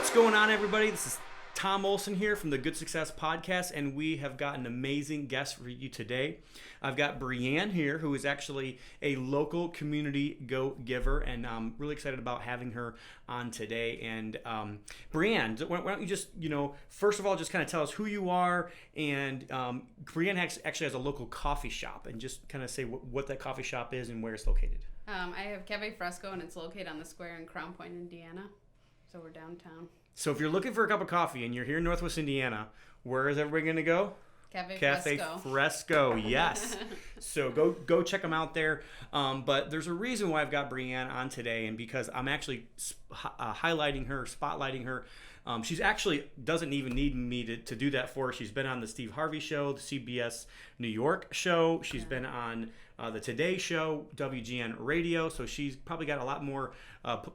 What's going on, everybody? This is Tom Olson here from the Good Success Podcast, and we have got an amazing guest for you today. I've got Breanne here, who is actually a local community go-giver, and I'm really excited about having her on today. And Breanne, why don't you just, first of all, just kind of tell us who you are, and Breanne actually has a local coffee shop, and just kind of say what that coffee shop is and where it's located. I have Cafe Fresco, and it's located on the square in Crown Point, Indiana. So we're downtown. So if you're looking for a cup of coffee and you're here in Northwest Indiana, where is everybody going to go? Cafe Fresco, yes. So go check them out there. But there's a reason why I've got Breanne on today, and because I'm actually highlighting her, spotlighting her. She's actually doesn't even need me to do that for her. She's been on the Steve Harvey Show, the CBS New York show. She's been on the Today Show, WGN Radio. So she's probably got a lot more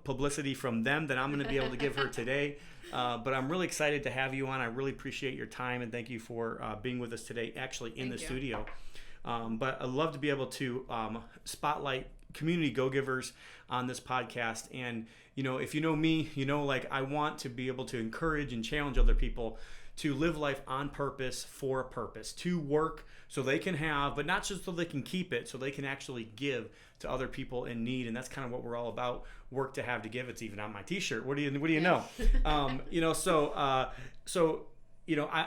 publicity from them than I'm going to be able to give her today. But I'm really excited to have you on. I really appreciate your time, and thank you for being with us today, actually in the studio. But I'd love to be able to spotlight community go-givers on this podcast. And, if you know me, I want to be able to encourage and challenge other people to live life on purpose, for a purpose, to work so they can have, but not just so they can keep it, so they can actually give to other people in need. And that's kind of what we're all about. Work to have to give. It's even on my t-shirt. What do you know? I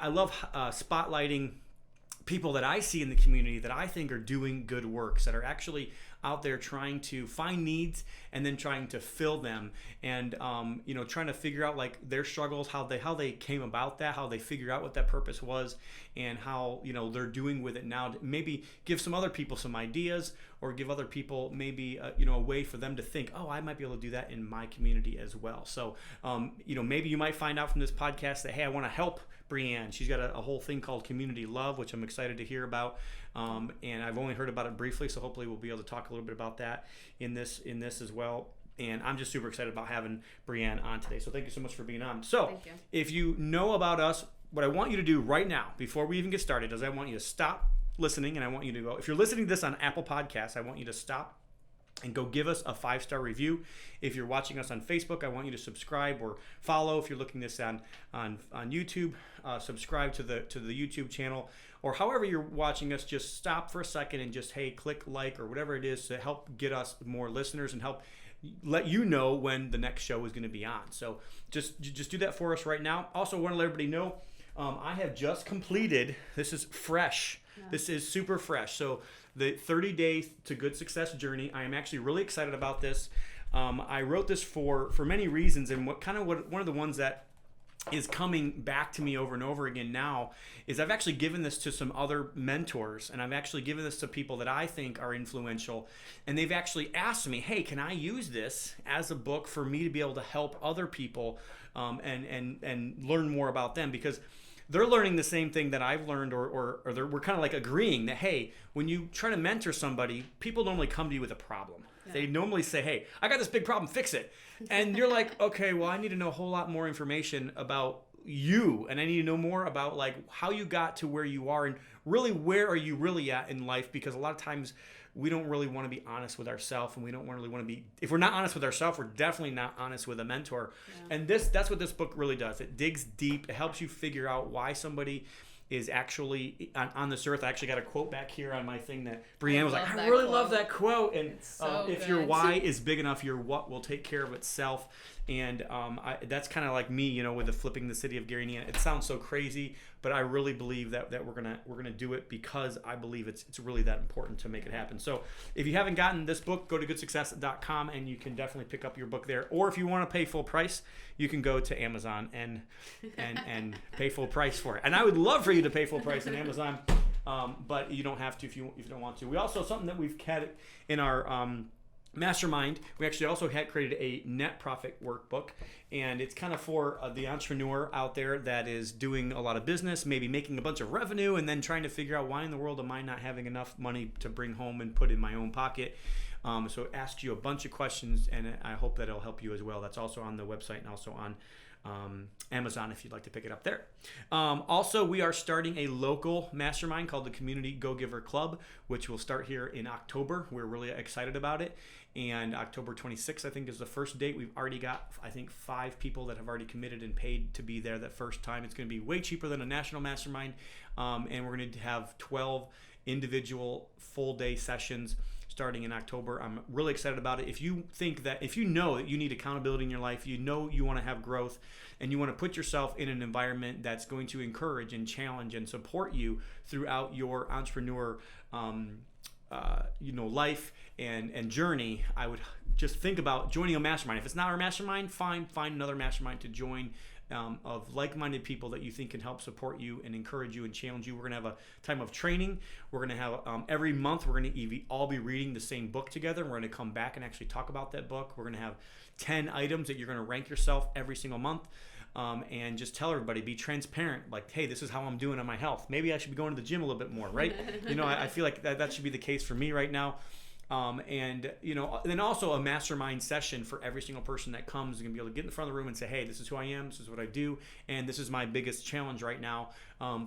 love spotlighting people that I see in the community that I think are doing good works, that are actually out there trying to find needs and then trying to fill them, and trying to figure out like their struggles, how they came about that, how they figure out what that purpose was, and how they're doing with it now to maybe give some other people some ideas, or give other people maybe a way for them to think, oh, I might be able to do that in my community as well. So maybe you might find out from this podcast that, hey, I want to help Breanne. She's got a whole thing called Community Love, which I'm excited to hear about. And I've only heard about it briefly, so hopefully we'll be able to talk a little bit about that in this as well. And I'm just super excited about having Breanne on today. So thank you so much for being on. So if you know about us, what I want you to do right now, before we even get started, is I want you to stop listening, and I want you to go, if you're listening to this on Apple Podcasts, I want you to stop and go give us a 5-star review. If you're watching us on Facebook, I want you to subscribe or follow. If you're looking this on YouTube, subscribe to the YouTube channel, or however you're watching us. Just stop for a second and just, hey, click like or whatever it is to help get us more listeners and help let you know when the next show is going to be on. So just do that for us right now. Also want to let everybody know, I have just completed, this is fresh. Yeah. This is super fresh. So the 30 Days to Good Success Journey. I am actually really excited about this. I wrote this for many reasons, and one of the ones that is coming back to me over and over again now is I've actually given this to some other mentors, and I've actually given this to people that I think are influential, and they've actually asked me, hey, can I use this as a book for me to be able to help other people and learn more about them, because they're learning the same thing that I've learned, or we're kind of like agreeing that, hey, when you try to mentor somebody, people normally come to you with a problem. Yeah. They normally say, hey, I got this big problem, fix it. And you're like, okay, well, I need to know a whole lot more information about you, and I need to know more about like how you got to where you are, and really where are you really at in life, because a lot of times we don't really want to be honest with ourselves, and we don't really want to be, if we're not honest with ourselves, we're definitely not honest with a mentor. Yeah. And that's what this book really does. It digs deep. It helps you figure out why somebody is actually on this earth. I actually got a quote back here on my thing that Breanne was like, I really love that quote. And if your why is big enough, your what will take care of itself. And that's kind of like me, with the flipping the city of Gary, Indiana. It sounds so crazy, but I really believe that we're gonna do it, because I believe it's really that important to make it happen. So if you haven't gotten this book, go to goodsuccess.com, and you can definitely pick up your book there. Or if you want to pay full price, you can go to Amazon and pay full price for it. And I would love for you to pay full price on Amazon, but you don't have to if you don't want to. We also, something that we've had in our mastermind, we actually also had created a net profit workbook, and it's kind of for the entrepreneur out there that is doing a lot of business, maybe making a bunch of revenue, and then trying to figure out why in the world am I not having enough money to bring home and put in my own pocket. So it asks you a bunch of questions, and I hope that it'll help you as well. That's also on the website and also on Amazon if you'd like to pick it up there. Also, we are starting a local mastermind called the Community Go-Giver Club, which will start here in October. We're really excited about it. And October 26th, I think, is the first date. We've already got, I think, 5 people that have already committed and paid to be there that first time. It's going to be way cheaper than a national mastermind. And we're going to have 12 individual full-day sessions starting in October. I'm really excited about it. If you know that you need accountability in your life, you know you want to have growth, and you want to put yourself in an environment that's going to encourage and challenge and support you throughout your entrepreneur life and journey, I would just think about joining a mastermind. If it's not our mastermind, find another mastermind to join of like-minded people that you think can help support you and encourage you and challenge you. We're going to have a time of training. We're going to have every month we're going to all be reading the same book together. We're going to come back and actually talk about that book. We're going to have 10 items that you're going to rank yourself every single month. And just tell everybody, be transparent, like, hey, this is how I'm doing on my health. Maybe I should be going to the gym a little bit more, right? I feel like that should be the case for me right now. And then also a mastermind session for every single person that comes is going to be able to get in the front of the room and say, hey, this is who I am, this is what I do, and this is my biggest challenge right now.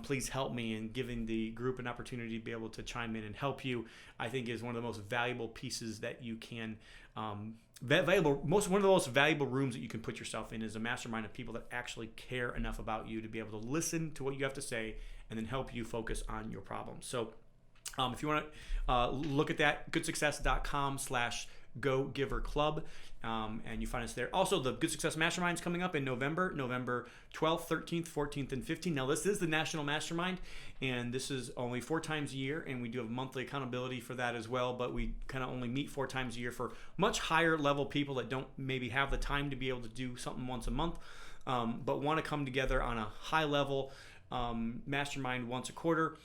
Please help me. And giving the group an opportunity to be able to chime in and help you, I think, is one of the most valuable pieces that you can one of the most valuable rooms that you can put yourself in is a mastermind of people that actually care enough about you to be able to listen to what you have to say and then help you focus on your problems. So if you want to look at that, goodsuccess.com/go-giver-club, and you find us there. Also, the Good Success Mastermind is coming up in November 12th, 13th, 14th, and 15th. Now, this is the National Mastermind, and this is only 4 times a year, and we do have monthly accountability for that as well, but we kind of only meet 4 times a year for much higher level people that don't maybe have the time to be able to do something once a month, but want to come together on a high level mastermind once a quarter.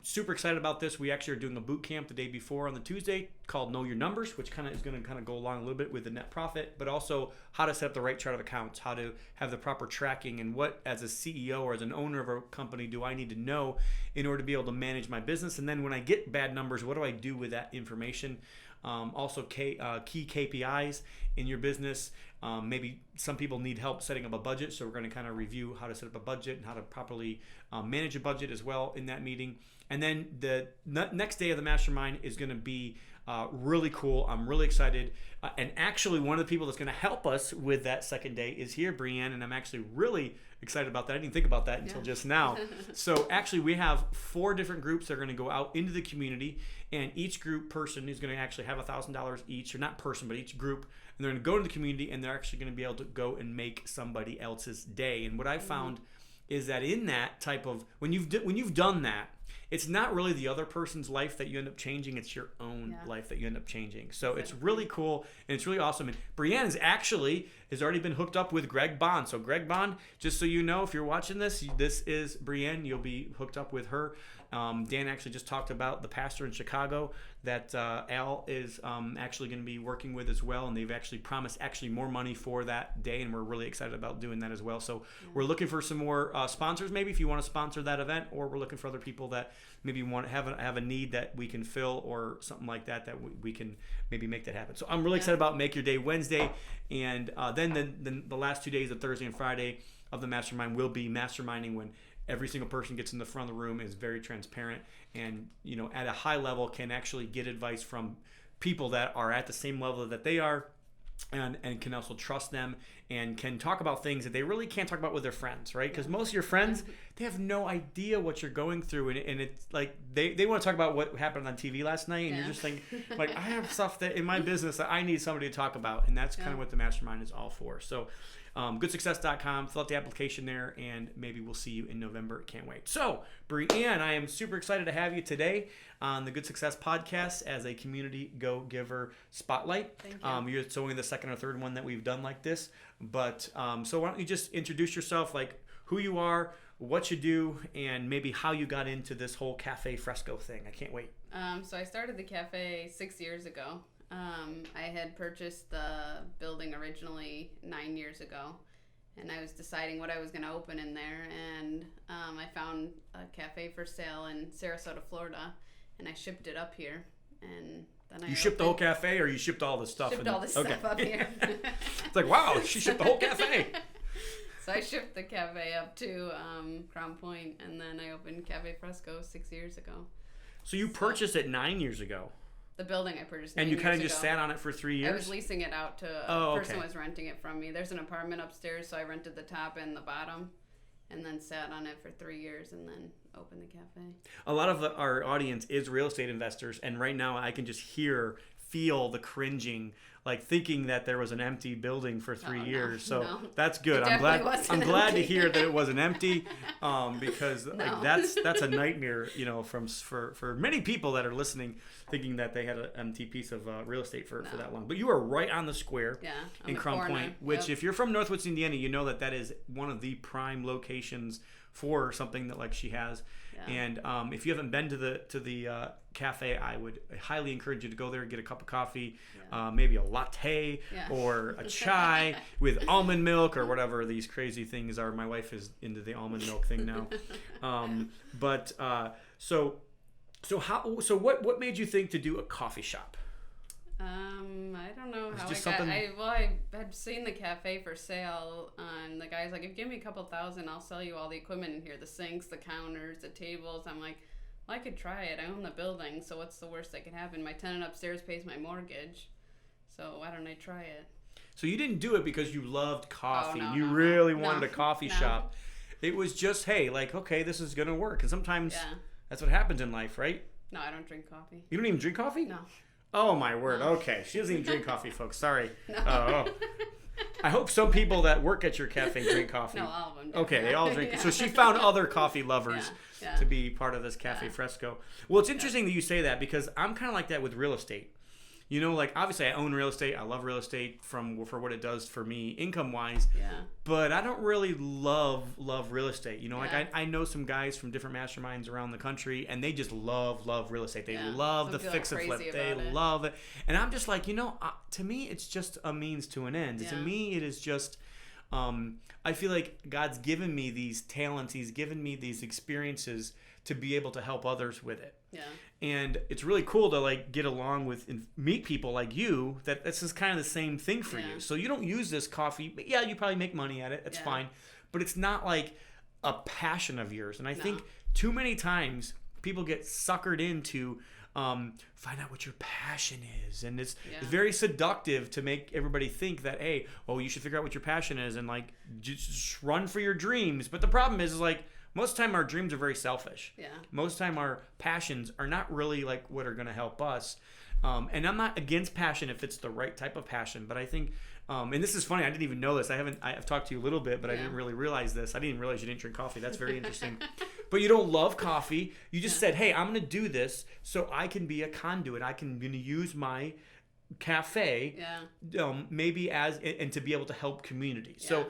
Super excited about this. We actually are doing a boot camp the day before on the Tuesday called Know Your Numbers, which is going to go along a little bit with the net profit, but also how to set up the right chart of accounts, how to have the proper tracking, and what, as a CEO or as an owner of a company, do I need to know in order to be able to manage my business. And then when I get bad numbers, what do I do with that information? Also key KPIs in your business. Maybe some people need help setting up a budget, so we're going to kind of review how to set up a budget and how to properly manage a budget as well in that meeting. And then the next day of the mastermind is going to be really cool. I'm really excited. And actually, one of the people that's going to help us with that second day is here, Breanne, and I'm actually really excited about that. I didn't think about that until just now. So actually, we have 4 different groups that are going to go out into the community, and each group person is going to actually have $1,000 each, or not person, but each group, and they're going to go to the community, and they're actually going to be able to go and make somebody else's day. And what I found is that in that type of, when you've done that, it's not really the other person's life that you end up changing, it's your own life that you end up changing. So it's really cool, and it's really awesome. And Breanne has already been hooked up with Greg Bond. So Greg Bond, just so you know, if you're watching this is Breanne. You'll be hooked up with her. Dan actually just talked about the pastor in Chicago that Al is actually going to be working with as well, and they've actually promised more money for that day, and we're really excited about doing that as well. So we're looking for some more sponsors, maybe, if you want to sponsor that event, or we're looking for other people that maybe want to have a need that we can fill or something like that we can maybe make that happen. So I'm really excited about Make Your Day Wednesday, and then the last 2 days of Thursday and Friday of the mastermind will be masterminding, when every single person gets in the front of the room, is very transparent, and at a high level can actually get advice from people that are at the same level that they are, and can also trust them, and can talk about things that they really can't talk about with their friends, right? Because most of your friends, they have no idea what you're going through, and it's like they want to talk about what happened on TV last night, and you're just thinking, like, I have stuff that in my business that I need somebody to talk about, and that's kind of what the mastermind is all for. So goodsuccess.com, fill out the application there, and maybe we'll see you in November. Can't wait. So, Breanne, I am super excited to have you today on the Good Success Podcast as a Community Go-Giver Spotlight. Thank you. It's only the second or third one that we've done like this, but so why don't you just introduce yourself, like who you are, what you do, and maybe how you got into this whole Cafe Fresco thing. I can't wait. So I started the cafe 6 years ago. I had purchased the building originally 9 years ago, and I was deciding what I was going to open in there, and I found a cafe for sale in Sarasota, Florida, and I shipped it up here, and then You shipped the whole cafe, or you shipped all the stuff? Shipped all the stuff up here. It's like, wow, she shipped the whole cafe. So I shipped the cafe up to Crown Point, and then I opened Cafe Fresco 6 years ago. So you purchased it 9 years ago. The building I purchased. And you kind of just sat on it for 3 years? I was leasing it out to a person was renting it from me. There's an apartment upstairs, so I rented the top and the bottom, and then sat on it for 3 years, and then opened the cafe. A lot of our audience is real estate investors, and right now I can just feel the cringing, like thinking that there was an empty building for 3 years. So that's good. I'm glad to hear that it wasn't empty, because like that's a nightmare, for many people that are listening, thinking that they had an empty piece of real estate for that long. But you are right on the square in Crown Point, which if you're from Northwoods, Indiana, you know that is one of the prime locations for something that like she has. And if you haven't been to the cafe, I would highly encourage you to go there and get a cup of coffee, maybe a latte or a chai with almond milk or whatever these crazy things are. My wife is into the almond milk thing now. So what made you think to do a coffee shop? I don't know how I had seen the cafe for sale, and the guy's like, if you give me a couple $1,000, I'll sell you all the equipment in here, the sinks, the counters, the tables. I'm like, well, I could try it. I own the building, so what's the worst that could happen? My tenant upstairs pays my mortgage, so why don't I try it? So you didn't do it because you loved coffee. You really wanted a coffee shop. It was just, hey, like, okay, this is going to work. And sometimes that's what happens in life, right? No, I don't drink coffee. You don't even drink coffee? No. Oh, my word. No. Okay. She doesn't even drink coffee, folks. Sorry. No. Oh. I hope some people that work at your cafe drink coffee. No, all of them do. Okay, they all drink. So she found other coffee lovers to be part of this Cafe Fresco. Well, it's interesting that you say that, because I'm kind of like that with real estate. Like, obviously I own real estate. I love real estate for what it does for me income-wise. Yeah. But I don't really love real estate. Like I know some guys from different masterminds around the country, and they just love real estate. They love the fix and flip. They love it. And I'm just like, to me, it's just a means to an end. Yeah. To me, it is just... I feel like God's given me these talents. He's given me these experiences to be able to help others with it. Yeah. And it's really cool to like get along with and meet people like you that this is kind of the same thing for you. So you don't use this coffee, but you probably make money at it. That's fine. But it's not like a passion of yours. And I think too many times people get suckered into find out what your passion is, and it's very seductive to make everybody think that, hey, you should figure out what your passion is and like just run for your dreams. But the problem is like most of the time our dreams are very selfish. Yeah. Most of the time our passions are not really like what are going to help us. And I'm not against passion if it's the right type of passion, but I think and this is funny, I didn't even know this. I've talked to you a little bit, but I didn't really realize this. I didn't even realize you didn't drink coffee. That's very interesting. But you don't love coffee. You just said, hey, I'm going to do this so I can be a conduit. I'm going to use my cafe maybe and to be able to help community. So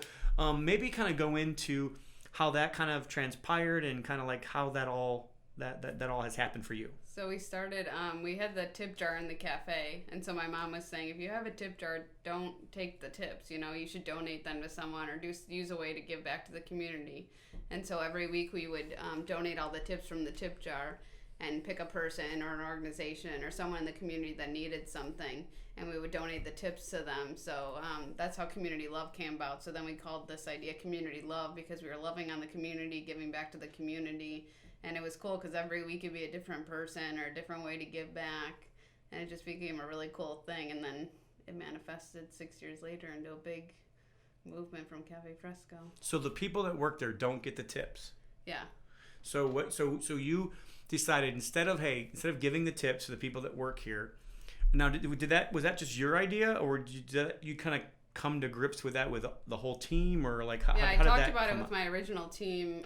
maybe kind of go into how that kind of transpired and kind of like how that all has happened for you. So we started, we had the tip jar in the cafe, and so my mom was saying, if you have a tip jar, don't take the tips, you should donate them to someone or use a way to give back to the community. And so every week we would donate all the tips from the tip jar and pick a person or an organization or someone in the community that needed something, and we would donate the tips to them. So that's how Community Love came about. So then we called this idea Community Love, because we were loving on the community, giving back to the community. And it was cool because every week it'd be a different person or a different way to give back. And it just became a really cool thing. And then it manifested 6 years later into a big movement from Cafe Fresco. So the people that work there don't get the tips. Yeah. So So you decided instead of giving the tips to the people that work here. Now, was that just your idea, or did you kind of come to grips with that with the whole team, or like how did that I talked about it with my original team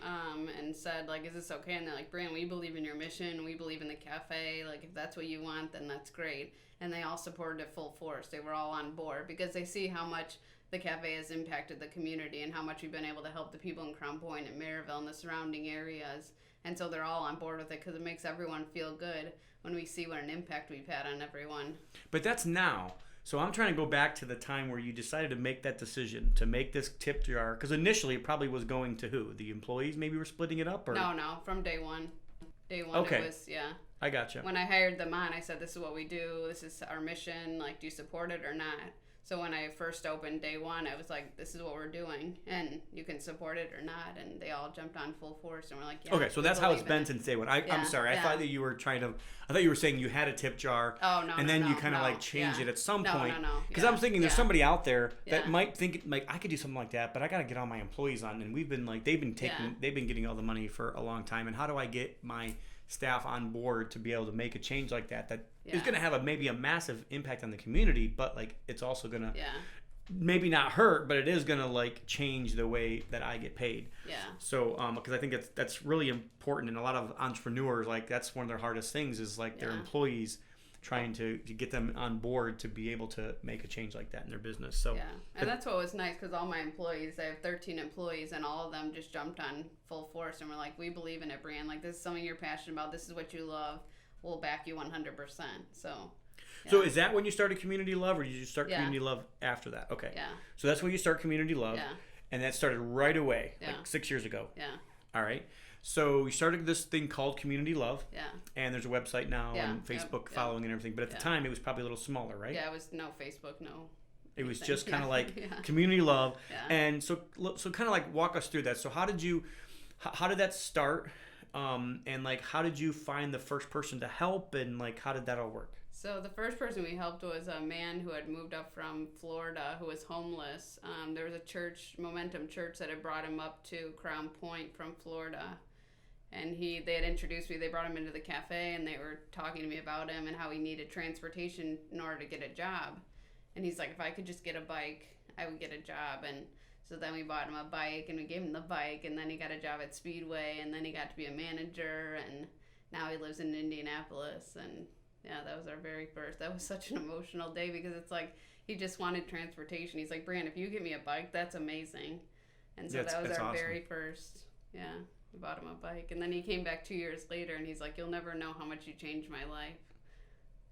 and said, like, is this okay? And they're like, Breanne, we believe in your mission, we believe in the cafe, like if that's what you want, then that's great. And they all supported it full force. They were all on board because they see how much the cafe has impacted the community and how much we've been able to help the people in Crown Point and Maryville and the surrounding areas. And so they're all on board with it because it makes everyone feel good when we see what an impact we've had on everyone. But that's now. So I'm trying to go back to the time where you decided to make that decision, to make this tip jar. Because initially it probably was going to who? The employees maybe were splitting it up? Or? No, from day one. It was, I gotcha. When I hired them on, I said, this is what we do. This is our mission. Like, do you support it or not? So when I first opened day one, I was like, this is what we're doing, and you can support it or not. And they all jumped on full force, and we're like, yeah. Okay, so that's how it's been since day one. I'm sorry. I thought that you were I thought you were saying you had a tip jar. Oh, no, and then you kind of like changed it at some point. No. Because I'm thinking there's somebody out there that might think like I could do something like that, but I got to get all my employees on. And we've been like, they've been getting all the money for a long time. And how do I get my staff on board to be able to make a change like that is going to have maybe a massive impact on the community, but like it's also going to maybe not hurt, but it is going to like change the way that I get paid. Yeah. So because I think that's really important, and a lot of entrepreneurs, like that's one of their hardest things is like their employees, trying to get them on board to be able to make a change like that in their business. So and that's what was nice, because all my employees, I have 13 employees, and all of them just jumped on full force and were like, we believe in it, Breanne. Like, this is something you're passionate about. This is what you love. We'll back you 100%. So is that when you started Community Love, or did you start Community Love after that? Okay. Yeah. So that's when you start Community Love. Yeah. And that started right away, like 6 years ago. Yeah. All right. So you started this thing called Community Love. Yeah. And there's a website now and Facebook following and everything. But at the time, it was probably a little smaller, right? Yeah, it was no Facebook, no. It was just kind of like Community Love. Yeah. And so kind of like walk us through that. So how did that start? And like, how did you find the first person to help, and like, how did that all work? So the first person we helped was a man who had moved up from Florida, who was homeless. There was a church, Momentum Church, that had brought him up to Crown Point from Florida. And they had introduced me. They brought him into the cafe, and they were talking to me about him and how he needed transportation in order to get a job. And he's like, if I could just get a bike, I would get a job. And so then we bought him a bike, and we gave him the bike, and then he got a job at Speedway, and then he got to be a manager, and now he lives in Indianapolis. And yeah, that was our very first. That was such an emotional day, because it's like he just wanted transportation. He's like, Breanne, if you give me a bike, that's amazing. And so that was our awesome. Very first. Yeah, we bought him a bike, and then he came back 2 years later, and he's like, you'll never know how much you changed my life.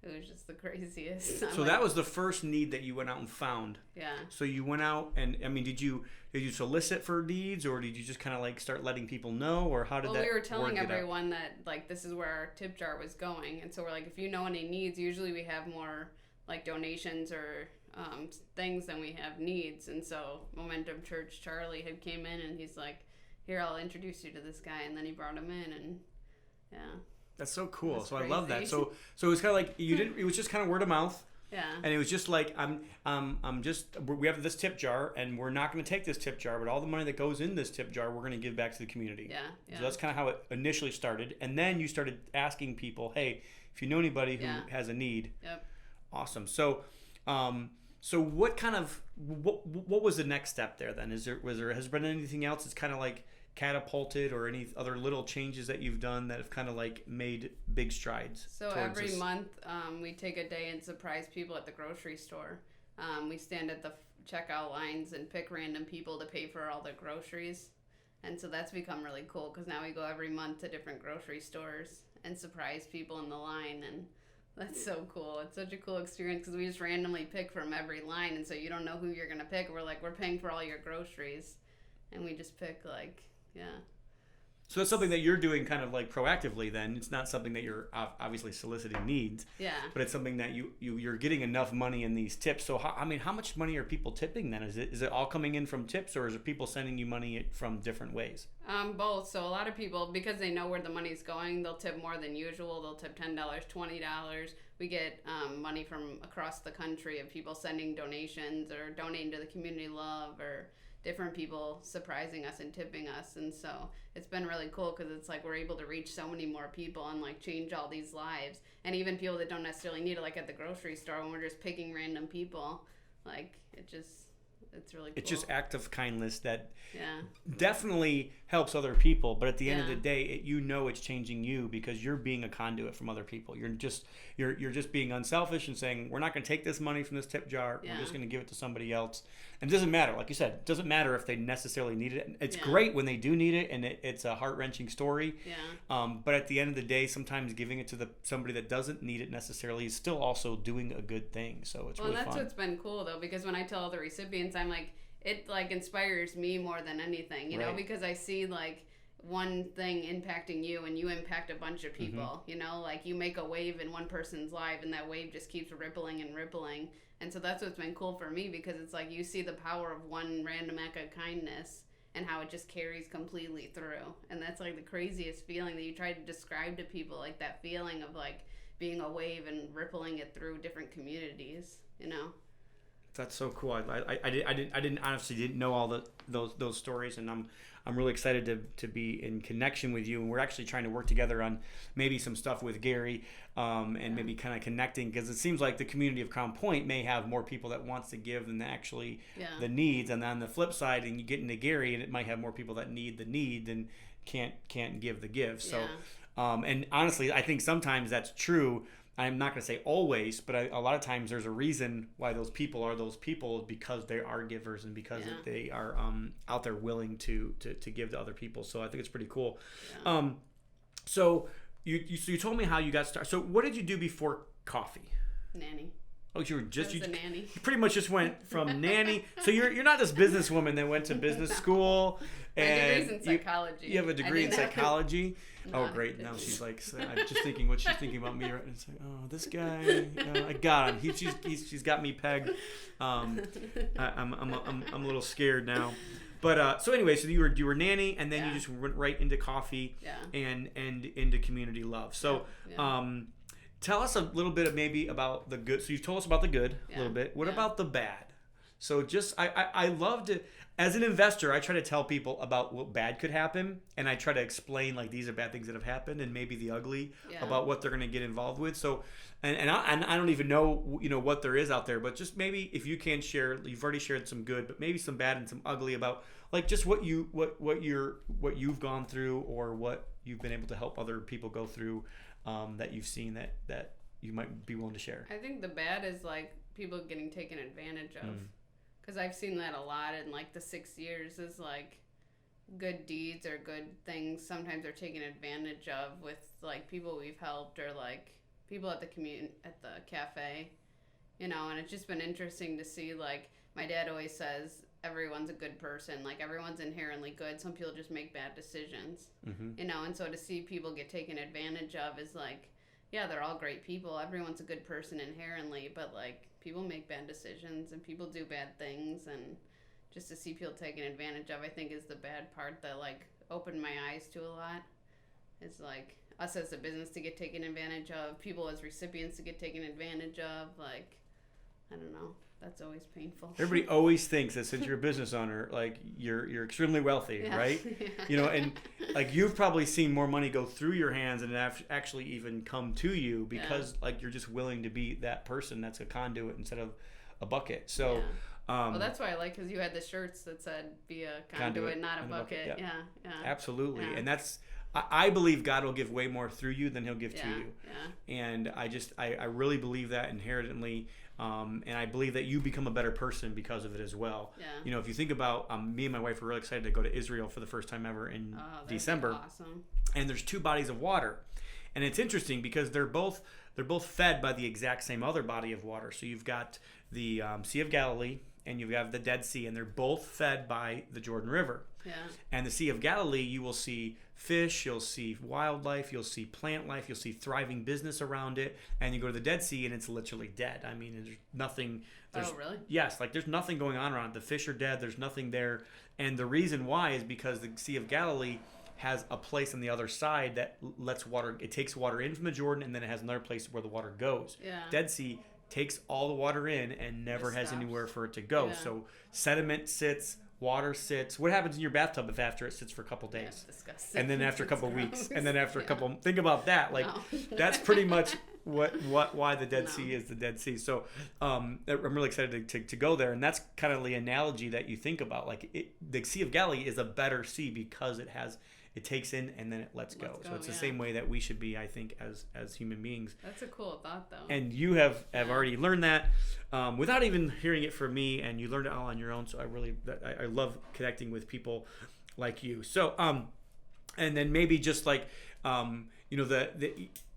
It was just the craziest. So that was the first need that you went out and found. Yeah. So you went out, and I mean, did you solicit for needs, or did you just kind of like start letting people know, or how did that? Well, we were telling everyone that like this is where our tip jar was going, and so we're like, if you know any needs, usually we have more like donations or things than we have needs, and so Momentum Church Charlie had came in, and he's like, here, I'll introduce you to this guy, and then he brought him in, and yeah. That's so cool. So crazy. I love that. So it was kind of like it was just kind of word of mouth. Yeah. And it was just like we have this tip jar, and we're not going to take this tip jar, but all the money that goes in this tip jar, we're going to give back to the community. Yeah. So that's kind of how it initially started, and then you started asking people, hey, if you know anybody who has a need. Yep. Awesome. So what kind of what was the next step there then? Has there been anything else that's kind of like catapulted, or any other little changes that you've done that have kind of like made big strides? So every month we take a day and surprise people at the grocery store. We stand at the checkout lines and pick random people to pay for all their groceries, and so that's become really cool, because now we go every month to different grocery stores and surprise people in the line, and that's so cool. It's such a cool experience, because we just randomly pick from every line, and so you don't know who you're gonna pick. We're paying for all your groceries, and we just pick So that's something that you're doing kind of like proactively then. It's not something that you're obviously soliciting needs. Yeah. But it's something that you're getting enough money in these tips. So how much money are people tipping then? Is it all coming in from tips, or is it people sending you money from different ways? Both. So a lot of people, because they know where the money's going, they'll tip more than usual. They'll tip $10, $20. We get money from across the country of people sending donations or donating to the Community Love, or different people surprising us and tipping us. And so it's been really cool, because it's like we're able to reach so many more people and like change all these lives, and even people that don't necessarily need it, like at the grocery store when we're just picking random people. Like it's really cool. It's just act of kindness that definitely helps other people, but at the end of the day, it's changing you, because you're being a conduit from other people. You're just being unselfish and saying, we're not going to take this money from this tip jar. We're just going to give it to somebody else. And it doesn't matter, like you said, it doesn't matter if they necessarily need it. It's great when they do need it, and it's a heart-wrenching story. But at the end of the day, sometimes giving it to somebody that doesn't need it necessarily is still also doing a good thing. So it's really fun. Well, that's what's been cool though, because when I tell other recipients, I'm like, it like inspires me more than anything, you know, because I see like one thing impacting you and you impact a bunch of people, you know, like you make a wave in one person's life and that wave just keeps rippling and rippling. And so that's what's been cool for me, because it's like you see the power of one random act of kindness and how it just carries completely through. And that's like the craziest feeling that you try to describe to people, like that feeling of like being a wave and rippling it through different communities, you know. That's so cool. I didn't honestly didn't know all those stories, and I'm really excited to be in connection with you. And we're actually trying to work together on maybe some stuff with Gary, and maybe kind of connecting, because it seems like the community of Crown Point may have more people that wants to give than actually the needs. And on the flip side, and you get into Gary, and it might have more people that need the need than can't give the give. So, and honestly, I think sometimes that's true. I'm not going to say always, but a lot of times there's a reason why those people are those people, because they are givers and because they are out there willing to give to other people. So I think it's pretty cool. Yeah. So you told me how you got started. So what did you do before coffee? Nanny. Oh, you were just a nanny. You pretty much just went from nanny. So you're not this businesswoman that went to business school. My degree's in psychology. You have a degree in psychology. No, oh, great! Now she's like, I'm just thinking what she's thinking about me. Right? And it's like, oh, this guy, I got him. She's got me pegged. I'm a little scared now. But so anyway, so you were nanny, and then you just went right into coffee and into community love. So tell us a little bit of maybe about the good. So you've told us about the good a little bit. What about the bad? So just I love to. As an investor, I try to tell people about what bad could happen, and I try to explain like these are bad things that have happened, and maybe the ugly about what they're going to get involved with. So, and I don't even know what there is out there, but just maybe if you can share, you've already shared some good, but maybe some bad and some ugly about like just what you've gone through, or what you've been able to help other people go through, that you've seen that you might be willing to share. I think the bad is like people getting taken advantage of. Because I've seen that a lot in like the 6 years, is like good deeds or good things sometimes are taken advantage of with like people we've helped, or like people at the cafe, you know. And it's just been interesting to see, like my dad always says everyone's a good person, like everyone's inherently good, some people just make bad decisions, you know. And so to see people get taken advantage of is like, yeah, they're all great people, everyone's a good person inherently, but like people make bad decisions and people do bad things, and just to see people taken advantage of, I think, is the bad part that like opened my eyes to a lot. It's like us as a business to get taken advantage of, people as recipients to get taken advantage of, like, I don't know. That's always painful. Everybody always thinks that since you're a business owner, like you're extremely wealthy, right? You know, and like you've probably seen more money go through your hands and actually even come to you because like you're just willing to be that person that's a conduit instead of a bucket. So, well, that's why I like, because you had the shirts that said "Be a conduit, not a bucket." Yeah, absolutely, and that's. I believe God will give way more through you than He'll give to you, and I really believe that inherently. And I believe that you become a better person because of it as well. Yeah. You know, if you think about me and my wife were really excited to go to Israel for the first time ever in December. Awesome. And there's two bodies of water, and it's interesting because they're both fed by the exact same other body of water. So you've got the Sea of Galilee and you've got the Dead Sea, and they're both fed by the Jordan River. Yeah. And the Sea of Galilee, you will see fish, you'll see wildlife, you'll see plant life, you'll see thriving business around it. And you go to the Dead Sea, and it's literally dead. I mean, there's nothing. Oh, really? Yes, like there's nothing going on around it. The fish are dead. There's nothing there. And the reason why is because the Sea of Galilee has a place on the other side that lets water. It takes water in from the Jordan, and then it has another place where the water goes. Yeah. Dead Sea takes all the water in and never has anywhere for it to go. Yeah. So sediment sits. Water sits. What happens in your bathtub if after it sits for a couple days? Disgusting. And then after a couple weeks, and then after a couple, think about that. Like that's pretty much why the Dead Sea is the Dead Sea. So I'm really excited to go there, and that's kind of the analogy that you think about. Like the Sea of Galilee is a better sea because it takes in and then it lets go. So it's the same way that we should be, I think, as human beings. That's a cool thought, though. And you have already learned that without even hearing it from me, and you learned it all on your own. So I love connecting with people like you. So and then maybe just like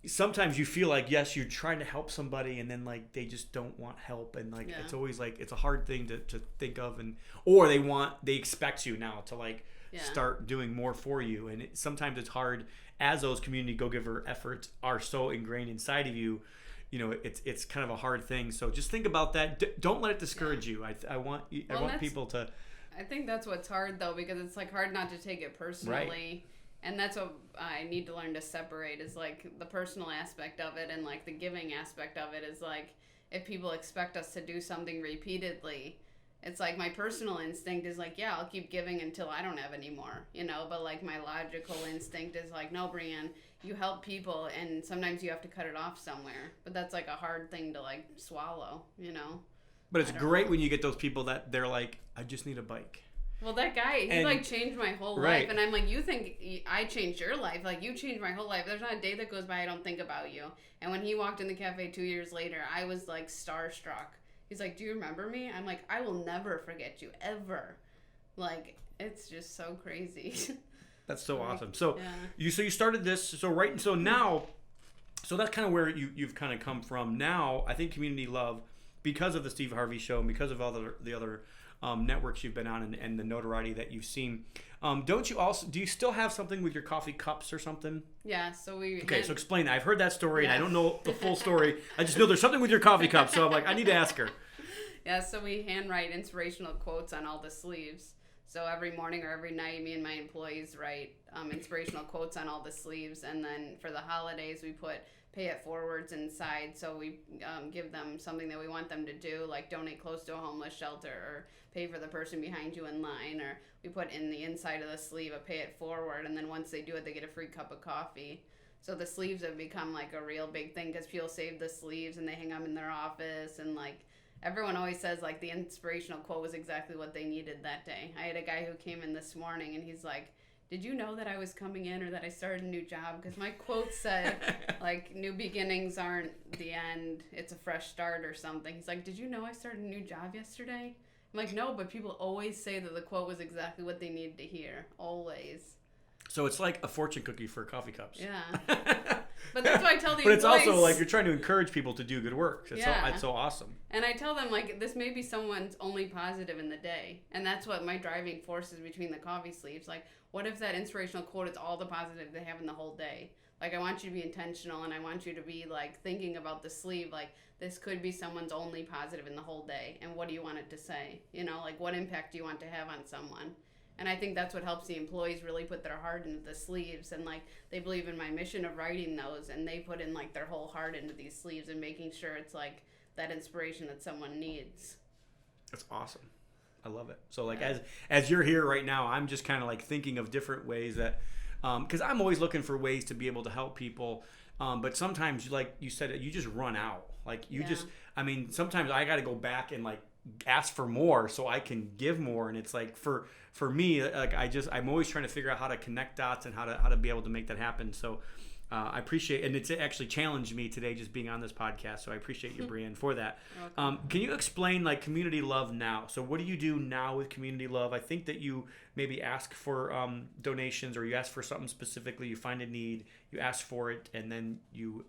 sometimes you feel like, yes, you're trying to help somebody, and then like they just don't want help, and it's always like it's a hard thing to think of, or they expect you now to like start doing more for you. And sometimes it's hard as those community go-giver efforts are so ingrained inside of you. It's kind of a hard thing. So just think about that. Don't let it discourage you. I want people to. I think that's what's hard though, because it's like hard not to take it personally. Right. And that's what I need to learn to separate, is like the personal aspect of it and like the giving aspect of it. Is like, if people expect us to do something repeatedly, it's like my personal instinct is like, yeah, I'll keep giving until I don't have any more, but like my logical instinct is like, no, Breanne, you help people and sometimes you have to cut it off somewhere. But that's like a hard thing to like swallow, But it's great when you get those people that they're like, I just need a bike. Well, that guy, he like changed my whole life. And I'm like, you think I changed your life? Like, you changed my whole life. There's not a day that goes by I don't think about you. And when he walked in the cafe 2 years later, I was like starstruck. He's like, do you remember me? I'm like, I will never forget you, ever. Like, it's just so crazy. That's so awesome. So you started this. So now, that's kind of where you've kind of come from. Now, I think Community Love, because of the Steve Harvey Show and because of all the other networks you've been on and the notoriety that you've seen, do you still have something with your coffee cups or something? Yeah, so so explain that. I've heard that story and I don't know the full story. I just know there's something with your coffee cups, so I'm like, I need to ask her. Yeah, so we handwrite inspirational quotes on all the sleeves. So every morning or every night, me and my employees write inspirational quotes on all the sleeves, and then for the holidays we put pay it forwards inside, so we give them something that we want them to do, like donate clothes to a homeless shelter or pay for the person behind you in line, or we put in the inside of the sleeve a pay it forward, and then once they do it they get a free cup of coffee. So the sleeves have become like a real big thing because people save the sleeves and they hang them in their office, and like everyone always says like the inspirational quote was exactly what they needed that day. I had a guy who came in this morning and he's like, did you know that I was coming in or that I started a new job? Because my quote said, like, new beginnings aren't the end, it's a fresh start or something. He's like, did you know I started a new job yesterday? I'm like, no, but people always say that the quote was exactly what they needed to hear. Always. So it's like a fortune cookie for coffee cups. Yeah. But that's why I tell the But employees, it's also like you're trying to encourage people to do good work. It's so awesome. And I tell them, like, this may be someone's only positive in the day. And that's what my driving force is between the coffee sleeves. Like, what if that inspirational quote is all the positive they have in the whole day? Like, I want you to be intentional, and I want you to be, like, thinking about the sleeve. Like, this could be someone's only positive in the whole day. And what do you want it to say? Like, what impact do you want to have on someone? And I think that's what helps the employees really put their heart into the sleeves. And, like, they believe in my mission of writing those, and they put in, like, their whole heart into these sleeves and making sure it's, like, that inspiration that someone needs. That's awesome. I love it. So, like, as you're here right now, I'm just kind of, like, thinking of different ways that, because I'm always looking for ways to be able to help people. But sometimes, like you said, you just run out. Like, sometimes I got to go back and, like, ask for more so I can give more. And it's like, for me, like, I'm always trying to figure out how to connect dots and how to be able to make that happen. So I appreciate, and it's actually challenged me today just being on this podcast. So I appreciate you, Breanne, for that. Can you explain, like, Community Love now? So what do you do now with Community Love? I think that you maybe ask for donations, or you ask for something specifically, you find a need, you ask for it, and then you...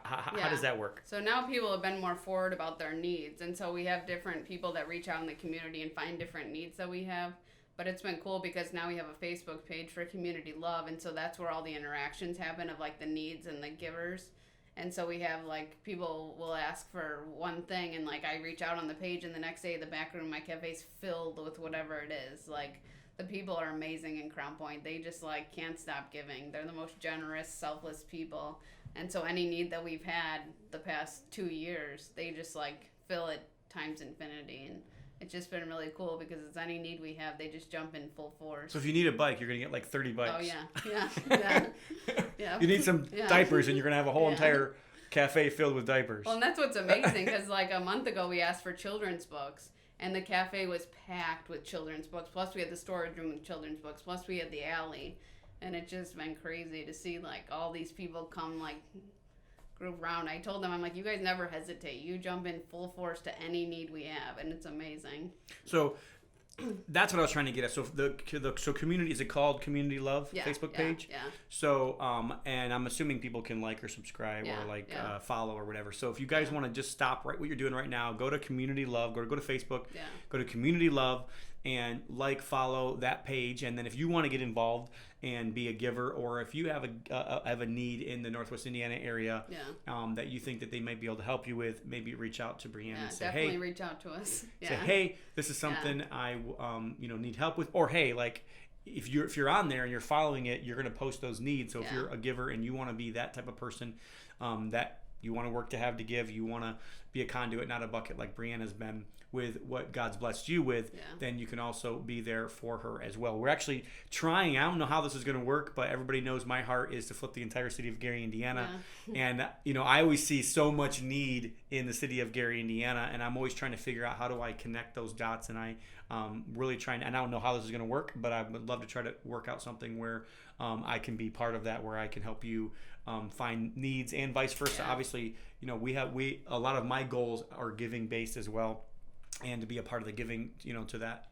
How does that work? So now people have been more forward about their needs. And so we have different people that reach out in the community and find different needs that we have. But it's been cool because now we have a Facebook page for Community Love. And so that's where all the interactions happen of, like, the needs and the givers. And so we have, like, people will ask for one thing, and, like, I reach out on the page, and the next day the back room of my cafe's filled with whatever it is. Like, the people are amazing in Crown Point. They just, like, can't stop giving. They're the most generous, selfless people. And so any need that we've had the past 2 years, they just, like, fill it times infinity. And it's just been really cool because it's any need we have, they just jump in full force. So if you need a bike, you're going to get, like, 30 bikes. Oh, yeah. You need some diapers, and you're going to have a whole entire cafe filled with diapers. Well, and that's what's amazing because, like, a month ago we asked for children's books. And the cafe was packed with children's books. Plus, we had the storage room with children's books. Plus, we had the alley. And it's just been crazy to see, like, all these people come, like, group around. I told them, I'm like, you guys never hesitate. You jump in full force to any need we have. And it's amazing. So that's what I was trying to get at. So so community, is it called Community Love Facebook page? Yeah. So and I'm assuming people can like or subscribe or like follow or whatever. So if you guys want to just stop right what you're doing right now, go to Community Love, go to Facebook, go to Community Love, and follow that page. And then if you want to get involved and be a giver, or if you have a need in the Northwest Indiana area that you think that they might be able to help you with, maybe reach out to Breanne and say, definitely hey, reach out to us. Say, hey, this is something I need help with, or hey, like if you're on there and you're following it, you're going to post those needs. So if you're a giver and you want to be that type of person, that you want to work to have to give, you want to be a conduit, not a bucket, like Breanne has been with what God's blessed you with, then you can also be there for her as well. We're actually trying, I don't know how this is going to work, but everybody knows my heart is to flip the entire city of Gary, Indiana. And, I always see so much need in the city of Gary, Indiana, and I'm always trying to figure out how do I connect those dots. And I really trying, and I don't know how this is going to work, but I would love to try to work out something where I can be part of that, where I can help you find needs and vice versa. Obviously, a lot of my goals are giving based as well. And to be a part of the giving, to that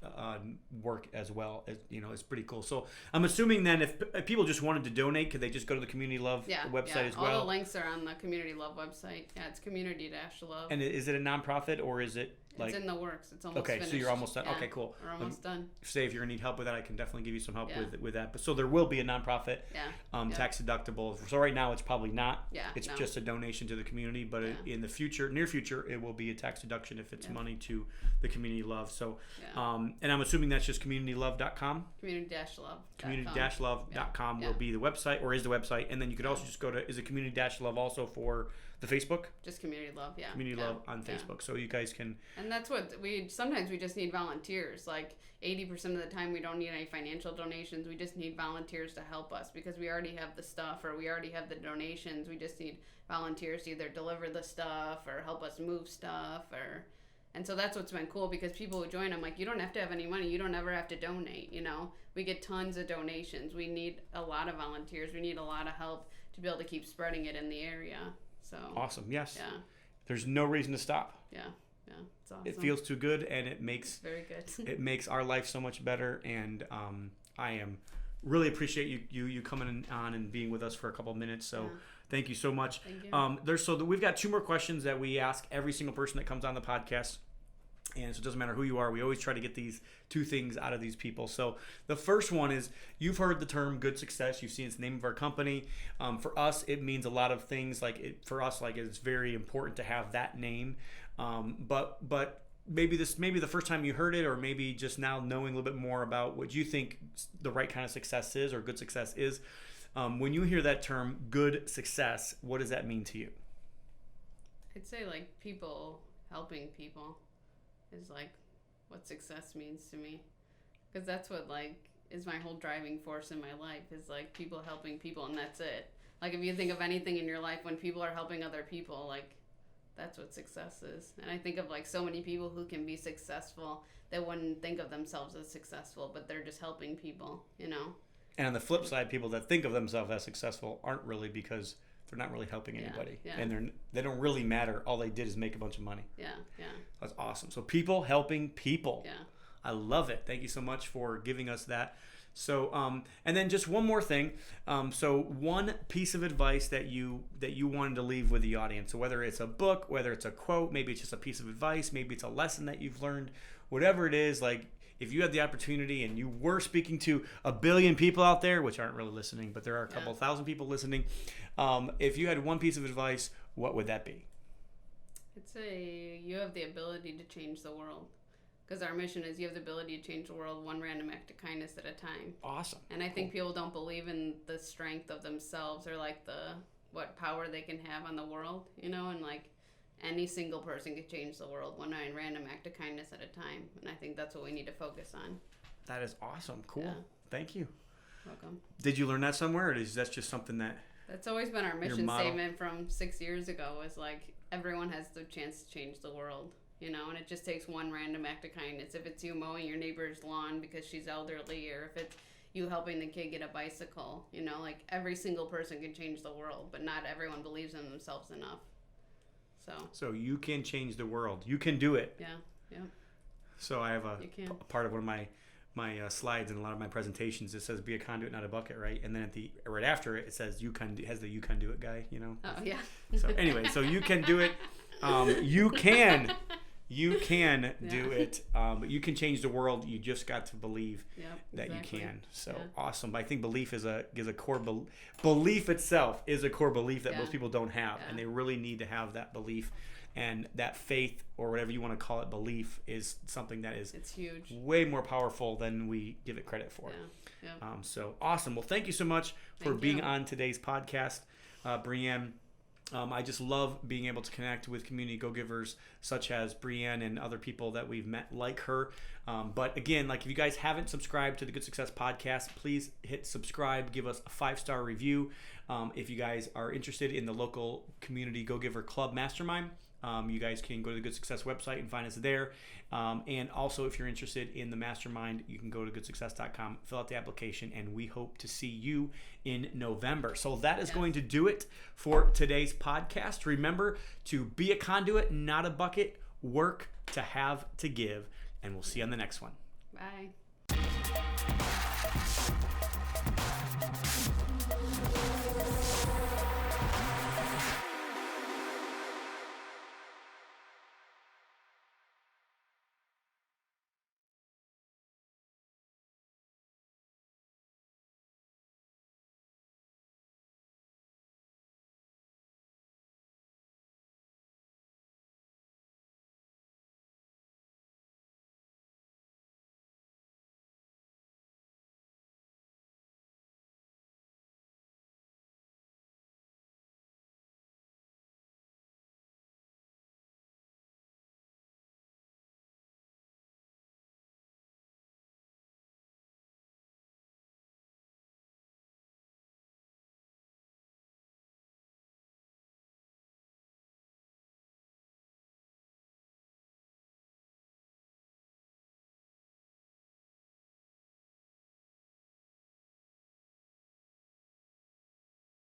work as well, is pretty cool. So I'm assuming then if people just wanted to donate, could they just go to the Community Love website as well? All the links are on the Community Love website. Yeah, it's community-love. And is it a nonprofit, or is it like... It's in the works. It's almost finished. Okay, so you're almost done. Yeah, Okay, cool. We're almost done. Say if you're going to need help with that, I can definitely give you some help with that. But so there will be a nonprofit, tax deductible. So right now it's probably not. It's just a donation to the community, but in the future, near future, it will be a tax deduction if it's money to the Community Love. So, and I'm assuming that's just communitylove.com? Community-love.com. Community-love.com will be the website, or is the website. And then you could also just go to, is it Community-Love also for the Facebook? Just Community Love, Community Love on Facebook. So you guys can... And that's what sometimes we just need volunteers. Like 80% of the time we don't need any financial donations. We just need volunteers to help us because we already have the stuff, or we already have the donations. We just need volunteers to either deliver the stuff or help us move stuff, and so that's what's been cool, because people who join, I'm like, you don't have to have any money. You don't ever have to donate, We get tons of donations. We need a lot of volunteers. We need a lot of help to be able to keep spreading it in the area. So awesome. Yes. Yeah. There's no reason to stop. Yeah. It's awesome. It feels too good, and it makes very good. It makes our life so much better, and I am really appreciate you coming on and being with us for a couple of minutes. So thank you so much. Thank you. We've got 2 more questions that we ask every single person that comes on the podcast. And so it doesn't matter who you are. We always try to get these 2 things out of these people. So the first one is, you've heard the term good success. You've seen it's the name of our company. For us, it means a lot of things. For us, it's very important to have that name. But maybe the first time you heard it, or maybe just now knowing a little bit more about what you think the right kind of success is, or good success is. When you hear that term, good success, what does that mean to you? I'd say people helping people is what success means to me, because that's what is my whole driving force in my life, is people helping people, and that's it. If you think of anything in your life, when people are helping other people, that's what success is. And I think of so many people who can be successful that wouldn't think of themselves as successful, but they're just helping people, And on the flip side, people that think of themselves as successful aren't really, because they're not really helping anybody, and they don't really matter. All they did is make a bunch of money. That's awesome. So people helping people. I love it. Thank you so much for giving us that. So and then just one more thing. So one piece of advice that you wanted to leave with the audience. So whether it's a book, whether it's a quote, maybe it's just a piece of advice, maybe it's a lesson that you've learned, whatever it is, if you had the opportunity and you were speaking to 1 billion people out there, which aren't really listening, but there are a couple thousand people listening, if you had one piece of advice, what would that be? I'd say you have the ability to change the world, because our mission is you have the ability to change the world one random act of kindness at a time. Awesome. And I think people don't believe in the strength of themselves, or what power they can have on the world, and any single person could change the world one random act of kindness at a time. And I think that's what we need to focus on. That is awesome. Cool. Thank you. Welcome. Did you learn that somewhere, or is that just something that... That's always been our mission statement from 6 years ago, is everyone has the chance to change the world, and it just takes one random act of kindness. If it's you mowing your neighbor's lawn because she's elderly, or if it's you helping the kid get a bicycle, every single person can change the world, but not everyone believes in themselves enough. So you can change the world. You can do it. Yeah. So I have a part of one of my slides in a lot of my presentations. It says, "Be a conduit, not a bucket," right? And then right after it says, "You can." Has the "You can do it" guy, Oh yeah. So anyway, so you can do it. You can You can do it. But you can change the world. You just got to believe that you can. So awesome. I think belief is a core belief itself is a core belief that most people don't have, and they really need to have that belief. And that faith, or whatever you want to call it, belief, is something that is it's huge, way more powerful than we give it credit for. So awesome. Well, thank you so much for being on today's podcast, Breanne. I just love being able to connect with community go-givers such as Breanne and other people that we've met like her. But again, like if you guys haven't subscribed to the Good Success Podcast, please hit subscribe, give us a 5-star review. If you guys are interested in the local community go-giver club mastermind, you guys can go to the Good Success website and find us there. And also, if you're interested in the mastermind, you can go to goodsuccess.com, fill out the application, and we hope to see you in November. So that is going to do it for today's podcast. Remember to be a conduit, not a bucket. Work to have to give. And we'll see you on the next one. Bye.